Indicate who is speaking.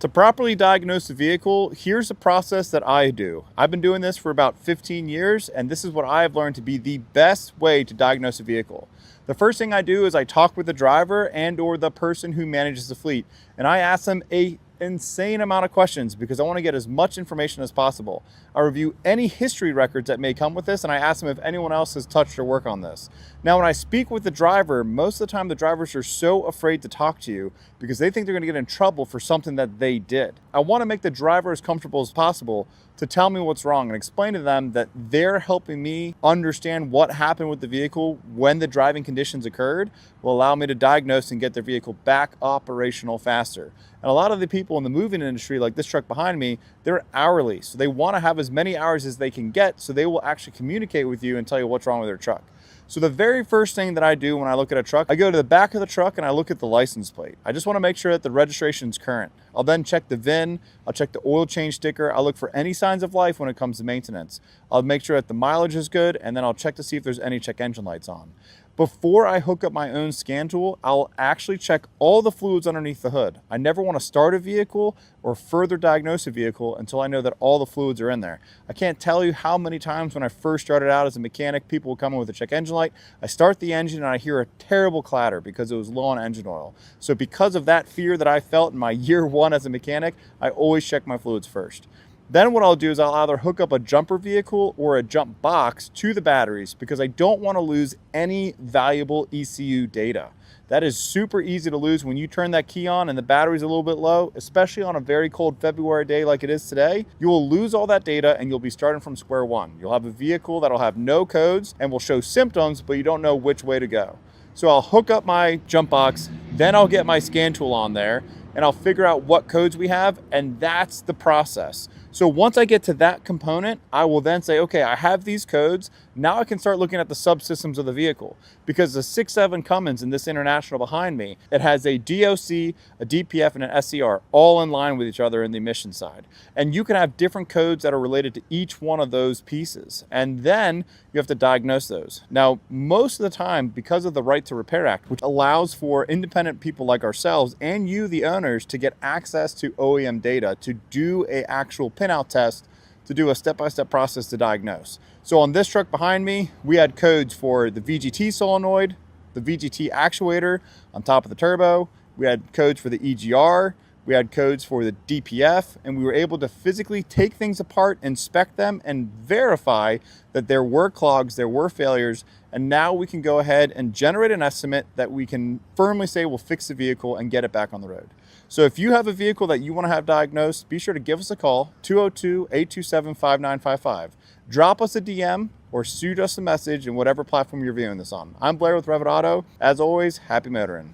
Speaker 1: To properly diagnose a vehicle, here's the process that I do. I've been doing this for about 15 years, and this is what I have learned to be the best way to diagnose a vehicle. The first thing I do is I talk with the driver and or the person who manages the fleet, and I ask them a insane amount of questions because I want to get as much information as possible. I review any history records that may come with this, and I ask them if anyone else has touched or worked on this. Now, when I speak with the driver, most of the time the drivers are so afraid to talk to you because they think they're going to get in trouble for something that they did. I want to make the driver as comfortable as possible to tell me what's wrong and explain to them that they're helping me understand what happened with the vehicle when the driving conditions occurred will allow me to diagnose and get their vehicle back operational faster. And a lot of the people in the moving industry, like this truck behind me, they're hourly. So they want to have as many hours as they can get so they will actually communicate with you and tell you what's wrong with their truck. So the very first thing that I do when I look at a truck, I go to the back of the truck and I look at the license plate. I just want to make sure that the registration is current. I'll then check the VIN, I'll check the oil change sticker, I'll look for any signs of life when it comes to maintenance. I'll make sure that the mileage is good, and then I'll check to see if there's any check engine lights on. Before I hook up my own scan tool, I'll actually check all the fluids underneath the hood. I never want to start a vehicle or further diagnose a vehicle until I know that all the fluids are in there. I can't tell you how many times when I first started out as a mechanic, people would come in with a check engine light. I start the engine and I hear a terrible clatter because it was low on engine oil. So because of that fear that I felt in my year one as a mechanic, I always check my fluids first. Then what I'll do is I'll either hook up a jumper vehicle or a jump box to the batteries because I don't want to lose any valuable ECU data. That is super easy to lose when you turn that key on and the battery's a little bit low, especially on a very cold February day like it is today. You will lose all that data and you'll be starting from square one. You'll have a vehicle that'll have no codes and will show symptoms, but you don't know which way to go. So I'll hook up my jump box, then I'll get my scan tool on there and I'll figure out what codes we have, and that's the process. So once I get to that component, I will then say, okay, I have these codes. Now I can start looking at the subsystems of the vehicle because the 6.7 Cummins in this International behind me, it has a DOC, a DPF, and an SCR all in line with each other in the emission side. And you can have different codes that are related to each one of those pieces. And then you have to diagnose those. Now, most of the time, because of the Right to Repair Act, which allows for independent people like ourselves and you, the owners, to get access to OEM data, to do an actual pinout test, to do a step-by-step process to diagnose. So on this truck behind me, we had codes for the VGT solenoid, the VGT actuator on top of the turbo. We had codes for the EGR. We had codes for the DPF, and we were able to physically take things apart, inspect them, and verify that there were clogs, there were failures, and now we can go ahead and generate an estimate that we can firmly say will fix the vehicle and get it back on the road. So if you have a vehicle that you want to have diagnosed, be sure to give us a call, 202-827-5955. Drop us a DM or shoot us a message in whatever platform you're viewing this on. I'm Blair with Revit Auto. As always, happy motoring.